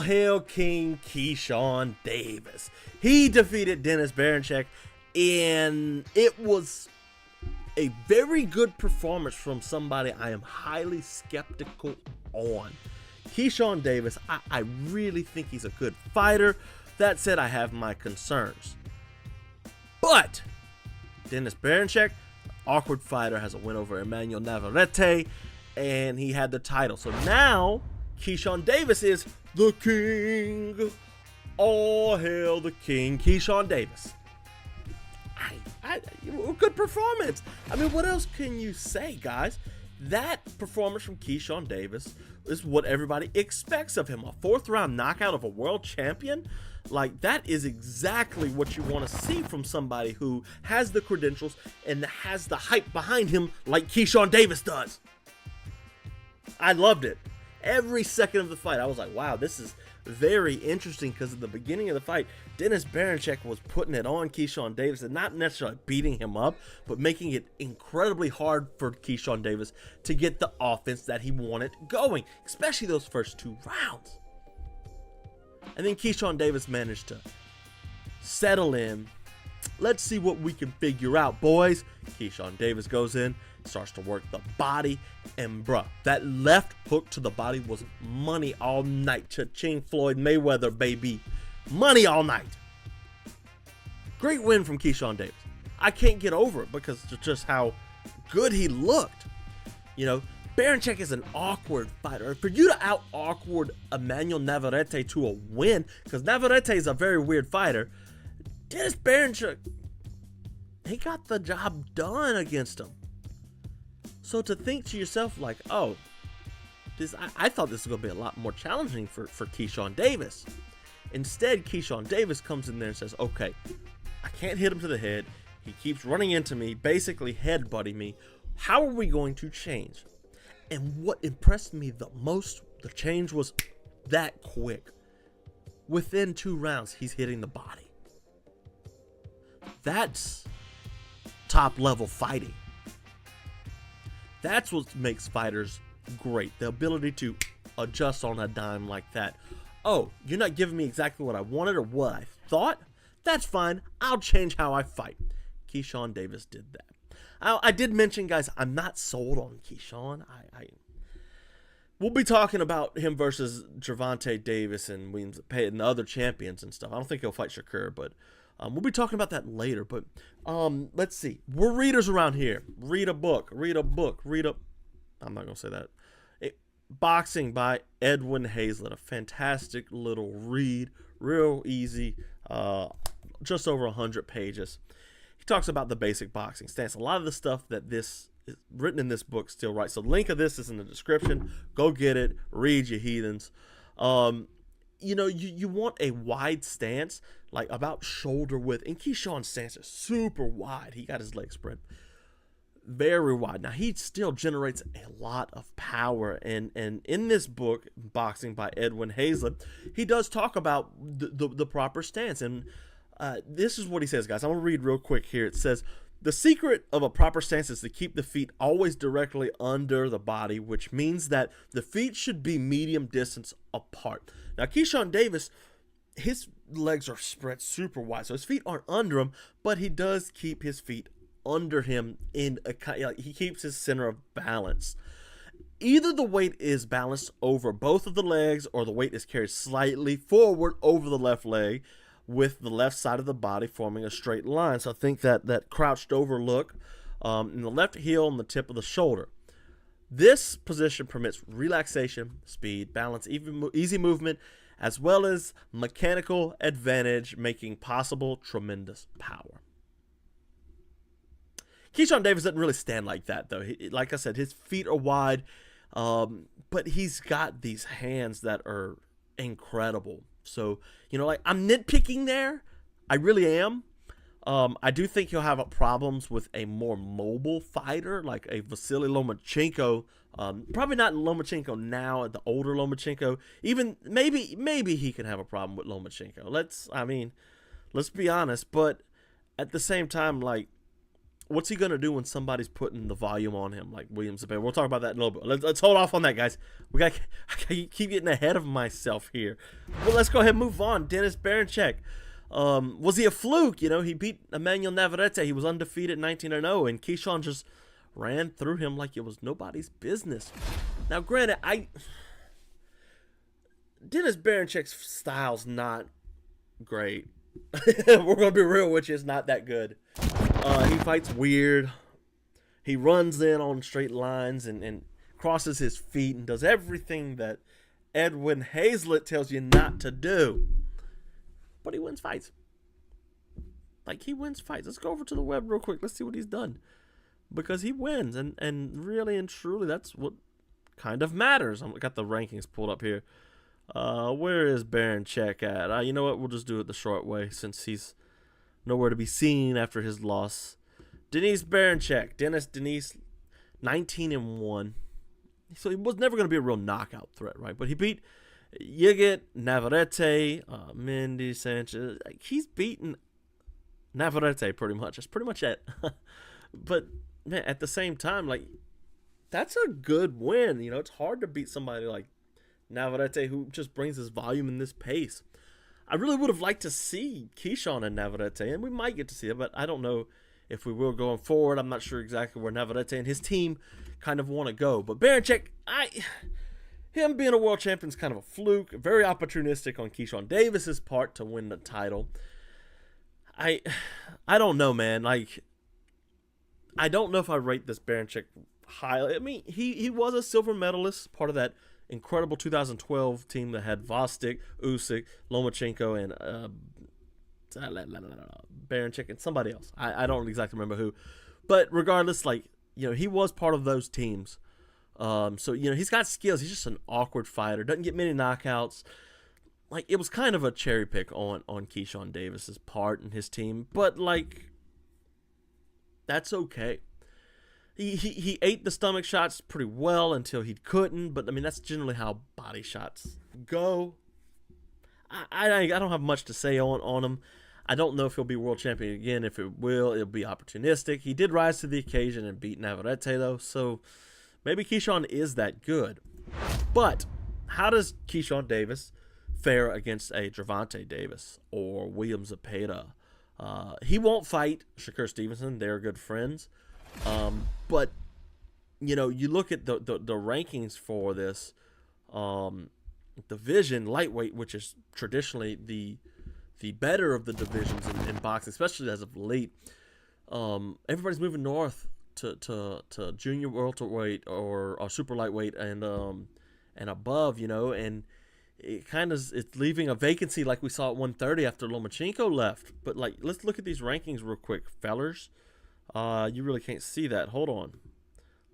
hail King Keyshawn Davis. He defeated Denys Berinchyk, and it was a very good performance from somebody I am highly skeptical on. Keyshawn Davis, I really think he's a good fighter. That said, I have my concerns. But Denys Berinchyk, awkward fighter, has a win over Emmanuel Navarette, and he had the title. So now Keyshawn Davis is the king. All hail the king, Keyshawn Davis. Good performance. I mean, what else can you say, guys? That performance from Keyshawn Davis is what everybody expects of him. A 4th round knockout of a world champion? Like, that is exactly what you want to see from somebody who has the credentials and has the hype behind him like Keyshawn Davis does. I loved it. Every second of the fight, I was like, wow, this is very interesting, because at the beginning of the fight, Denys Berinchyk was putting it on Keyshawn Davis and not necessarily beating him up, but making it incredibly hard for Keyshawn Davis to get the offense that he wanted going, especially those first 2 rounds. And then Keyshawn Davis managed to settle in. Let's see what we can figure out, boys. Keyshawn Davis goes in, starts to work the body, and bruh, that left hook to the body was money all night. Cha-ching, Floyd Mayweather, baby. Money all night. Great win from Keyshawn Davis. I can't get over it because of just how good he looked. You know, Berinchyk is an awkward fighter. For you to out-awkward Emmanuel Navarette to a win, because Navarette is a very weird fighter, Denys Berinchyk, he got the job done against him. So to think to yourself like, oh, I thought this was going to be a lot more challenging for Keyshawn Davis. Instead, Keyshawn Davis comes in there and says, okay, I can't hit him to the head. He keeps running into me, basically headbutting me. How are we going to change? And what impressed me the most, the change was that quick. Within 2 rounds, he's hitting the body. That's top level fighting. That's what makes fighters great. The ability to adjust on a dime like that. Oh, you're not giving me exactly what I wanted or what I thought? That's fine. I'll change how I fight. Keyshawn Davis did that. I did mention, guys, I'm not sold on Keyshawn. We'll be talking about him versus Gervonta Davis and Williams and the other champions and stuff. I don't think he'll fight Shakur, but we'll be talking about that later. But let's see. We're readers around here. Read a book. Read a book. I'm not going to say that. Boxing by Edwin Hazlett. A fantastic little read. Real easy. Just over 100 pages. He talks about the basic boxing stance. A lot of the stuff that this is written in this book still right. So the link of this is in the description. Go get it. Read, you heathens. You know, you want a wide stance, like about shoulder width. And Keyshawn's stance is super wide. He got his legs spread very wide. Now, he still generates a lot of power. And in this book, Boxing by Edwin Hazlett, he does talk about the proper stance. And this is what he says, guys. I'm going to read real quick here. It says, the secret of a proper stance is to keep the feet always directly under the body, which means that the feet should be medium distance apart. Now, Keyshawn Davis, his legs are spread super wide, so his feet aren't under him, but he does keep his feet under him in a, he keeps his center of balance. Either the weight is balanced over both of the legs or the weight is carried slightly forward over the left leg, with the left side of the body forming a straight line. So I think that crouched over look in the left heel and the tip of the shoulder. This position permits relaxation, speed, balance, easy movement, as well as mechanical advantage, making possible tremendous power. Keyshawn Davis doesn't really stand like that, though. Like I said, his feet are wide, but he's got these hands that are incredible. So, you know, like, I'm nitpicking there. I really am. I do think he'll have problems with a more mobile fighter, like a Vasyl Lomachenko. Probably not Lomachenko now, the older Lomachenko. Even maybe he can have a problem with Lomachenko. Let's be honest. But at the same time, like, what's he gonna do when somebody's putting the volume on him like William Zepeda? We'll talk about that in a little bit. Let's hold off on that, guys. I keep getting ahead of myself here. Well, let's go ahead and move on. Denys Berinchyk. Was he a fluke? You know, he beat Emmanuel Navarette. He was undefeated 19-0, and Keyshawn just ran through him like it was nobody's business. Now, granted, Denys Berinchyk's style's not great. We're gonna be real with you, it's not that good. He fights weird. He runs in on straight lines and crosses his feet and does everything that Edwin Hazlett tells you not to do. But he wins fights. Like, he wins fights. Let's go over to the web real quick. Let's see what he's done. Because he wins. And really and truly, that's what kind of matters. I've got the rankings pulled up here. Where is Berinchyk at? You know what? We'll just do it the short way since he's nowhere to be seen after his loss. Denys Berinchyk. Denys, 19-1. So he was never going to be a real knockout threat, right? But he beat Yigit, Navarette, Mendy, Sanchez. He's beaten Navarette pretty much. That's pretty much it. But, man, at the same time, like, that's a good win. You know, it's hard to beat somebody like Navarette, who just brings his volume and this pace. I really would have liked to see Keyshawn and Navarette, and we might get to see it, but I don't know if we will going forward. I'm not sure exactly where Navarette and his team kind of want to go. But Berinchyk, him being a world champion is kind of a fluke. Very opportunistic on Keyshawn Davis's part to win the title. I don't know, man. Like, I don't know if I rate this Berinchyk highly. I mean, he was a silver medalist, part of that incredible 2012 team that had Vostik, Usyk, Lomachenko, and Berinchyk and somebody else. I don't exactly remember who. But regardless, like, you know, he was part of those teams. So, you know, he's got skills. He's just an awkward fighter. Doesn't get many knockouts. Like, it was kind of a cherry pick on Keyshawn Davis's part and his team. But, like, that's okay. He ate the stomach shots pretty well until he couldn't. But, I mean, that's generally how body shots go. I don't have much to say on him. I don't know if he'll be world champion again. If it will, it'll be opportunistic. He did rise to the occasion and beat Navarette, though. So maybe Keyshawn is that good. But how does Keyshawn Davis fare against a Gervonta Davis or William Zepeda? He won't fight Shakur Stevenson. They're good friends. But, you know, you look at the rankings for this division, lightweight, which is traditionally the better of the divisions in boxing, especially as of late. Everybody's moving north to junior welterweight or super lightweight and above, you know, and it's leaving a vacancy like we saw at 130 after Lomachenko left. But, like, let's look at these rankings real quick, fellers. You really can't see that. Hold on.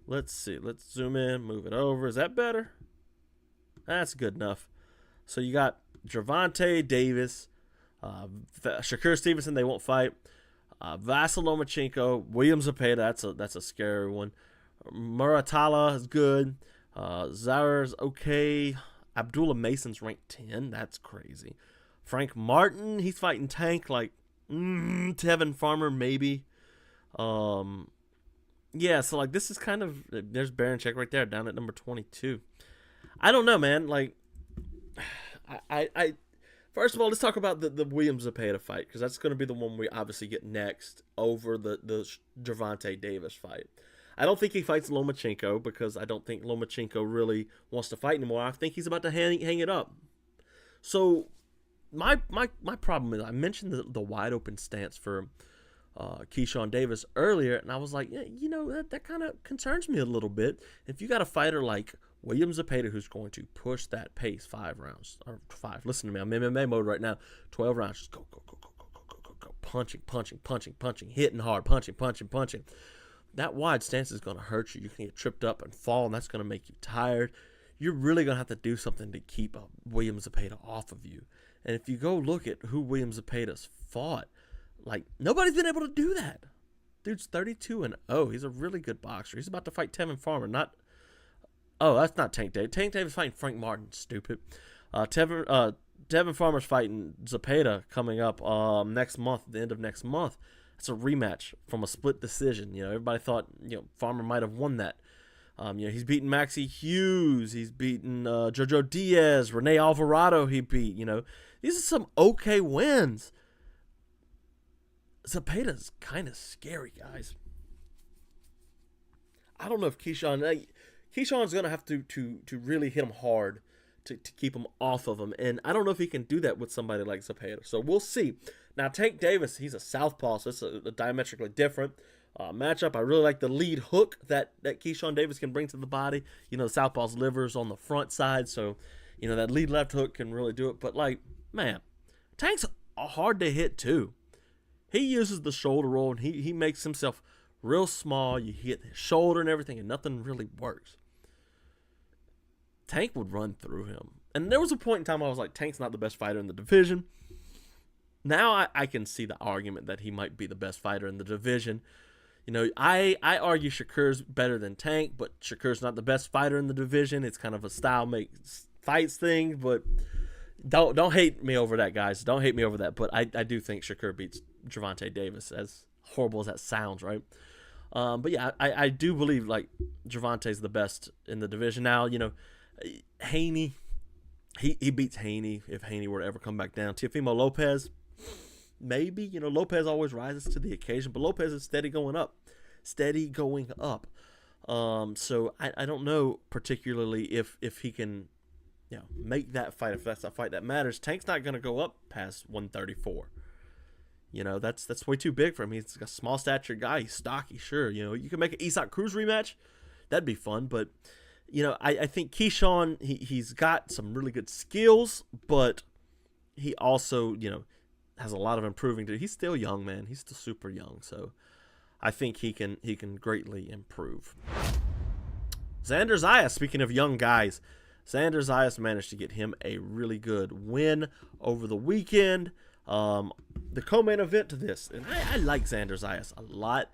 Let's see. Let's zoom in, move it over. Is that better? That's good enough. So you got Gervonta Davis, Shakur Stevenson, they won't fight. Vasyl Lomachenko, William Zepeda, that's a scary one. Muratalla is good. Zair's okay. Abdullah Mason's ranked 10. That's crazy. Frank Martin, he's fighting Tank like Tevin Farmer maybe. Yeah, so like this is kind of, there's Berinchyk right there down at number 22. I don't know, man. Like, I first of all, let's talk about the William Zepeda fight, because that's going to be the one we obviously get next over the Gervonta Davis fight. I don't think he fights Lomachenko because I don't think Lomachenko really wants to fight anymore. I think he's about to hang it up. So my problem is I mentioned the wide open stance for Keyshawn Davis earlier, and I was like, yeah, you know, that kind of concerns me a little bit. If you got a fighter like William Zepeda who's going to push that pace 5 rounds, or 5, listen to me, I'm in MMA mode right now, 12 rounds, just go, punching, hitting hard, punching. That wide stance is going to hurt you. You can get tripped up and fall, and that's going to make you tired. You're really going to have to do something to keep William Zepeda off of you. And if you go look at who William Zepeda's fought, like, nobody's been able to do that. Dude's 32-0. He's a really good boxer. He's about to fight Tevin Farmer. That's not Tank Davis. Tank Davis fighting Frank Martin. Stupid. Tevin Farmer's fighting Zepeda coming up next month, the end of next month. That's a rematch from a split decision. You know, everybody thought, you know, Farmer might have won that. You know, he's beaten Maxie Hughes. He's beaten Jojo Diaz. Rene Alvarado he beat. You know, these are some okay wins. Zepeda's kind of scary, guys. I don't know if Keyshawn's going to have to really hit him hard to keep him off of him. And I don't know if he can do that with somebody like Zepeda. So we'll see. Now, Tank Davis, he's a southpaw, so it's a diametrically different matchup. I really like the lead hook that Keyshawn Davis can bring to the body. You know, the southpaw's liver's on the front side, so, you know, that lead left hook can really do it. But, like, man, Tank's hard to hit, too. He uses the shoulder roll, and he makes himself real small. You hit his shoulder and everything, and nothing really works. Tank would run through him. And there was a point in time I was like, Tank's not the best fighter in the division. Now I can see the argument that he might be the best fighter in the division. You know, I argue Shakur's better than Tank, but Shakur's not the best fighter in the division. It's kind of a style makes fights thing, but don't hate me over that, guys. Don't hate me over that. But I do think Shakur beats Gervonta Davis, as horrible as that sounds, right? But yeah, I do believe like Gervonta's the best in the division. Now, you know, Haney, he beats Haney if Haney were to ever come back down. Teofimo Lopez, maybe, you know, Lopez always rises to the occasion, but Lopez is steady going up. So I don't know particularly if he can, you know, make that fight, if that's a fight that matters. Tank's not going to go up past 134. You know, that's way too big for him. He's a small stature guy. He's stocky, sure. You know, you can make an Isak Cruz rematch. That'd be fun. But, you know, I think Keyshawn, he's got some really good skills, but he also, you know, has a lot of improving to do. He's still young, man. He's still super young. So I think he can greatly improve. Xander Zayas, speaking of young guys, Xander Zayas managed to get him a really good win over the weekend. The co-main event to this, and I like Xander Zayas a lot.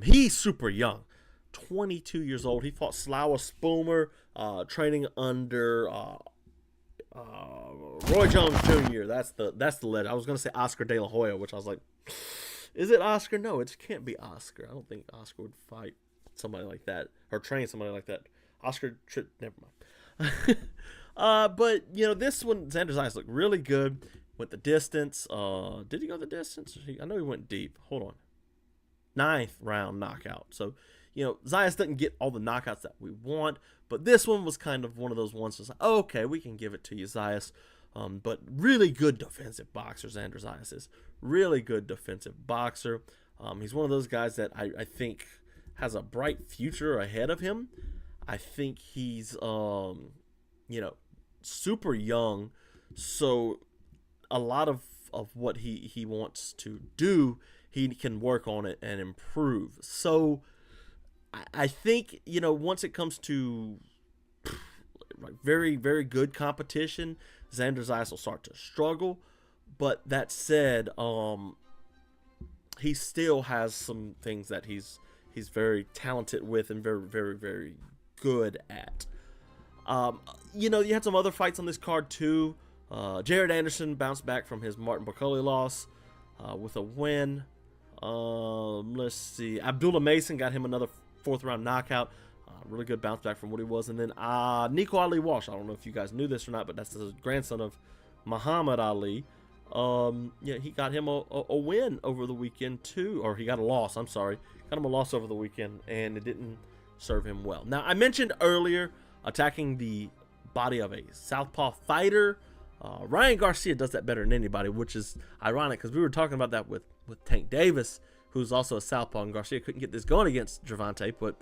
He's super young, 22 years old. He fought Slawa Spoomer, training under Roy Jones Jr. That's the legend. I was gonna say Oscar De La Hoya, which I was like, is it Oscar? No, it can't be Oscar. I don't think Oscar would fight somebody like that or train somebody like that. Oscar, never mind. But you know, this one, Xander Zayas looked really good. Went the distance. Did he go the distance? I know he went deep. Hold on. 9th round knockout. So, you know, Zayas doesn't get all the knockouts that we want, but this one was kind of one of those ones that's like, oh, okay, we can give it to you, Zayas. But really good defensive boxer, Xander Zayas is. Really good defensive boxer. He's one of those guys that I think has a bright future ahead of him. I think he's, you know, super young. So a lot of what he wants to do, he can work on it and improve. So I think, you know, once it comes to very, very good competition, Xander Zayas will start to struggle. But that said, he still has some things that he's very talented with and very, very, very good at. You know, you had some other fights on this card too. Jared Anderson bounced back from his Martin Bakole loss with a win. Let's see. Abdullah Mason got him another 4th round knockout. Really good bounce back from what he was. And then Nico Ali Walsh. I don't know if you guys knew this or not, but that's the grandson of Muhammad Ali. Yeah, he got him a win over the weekend too. Or he got a loss, I'm sorry. Got him a loss over the weekend, and it didn't serve him well. Now, I mentioned earlier attacking the body of a southpaw fighter. Ryan Garcia does that better than anybody, which is ironic because we were talking about that with Tank Davis, who's also a southpaw, and Garcia couldn't get this going against Gervonta, but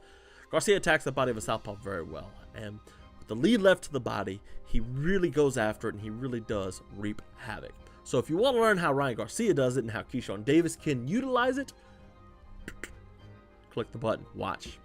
Garcia attacks the body of a southpaw very well. And with the lead left to the body, he really goes after it, and he really does reap havoc. So if you want to learn how Ryan Garcia does it and how Keyshawn Davis can utilize it, click the button. Watch.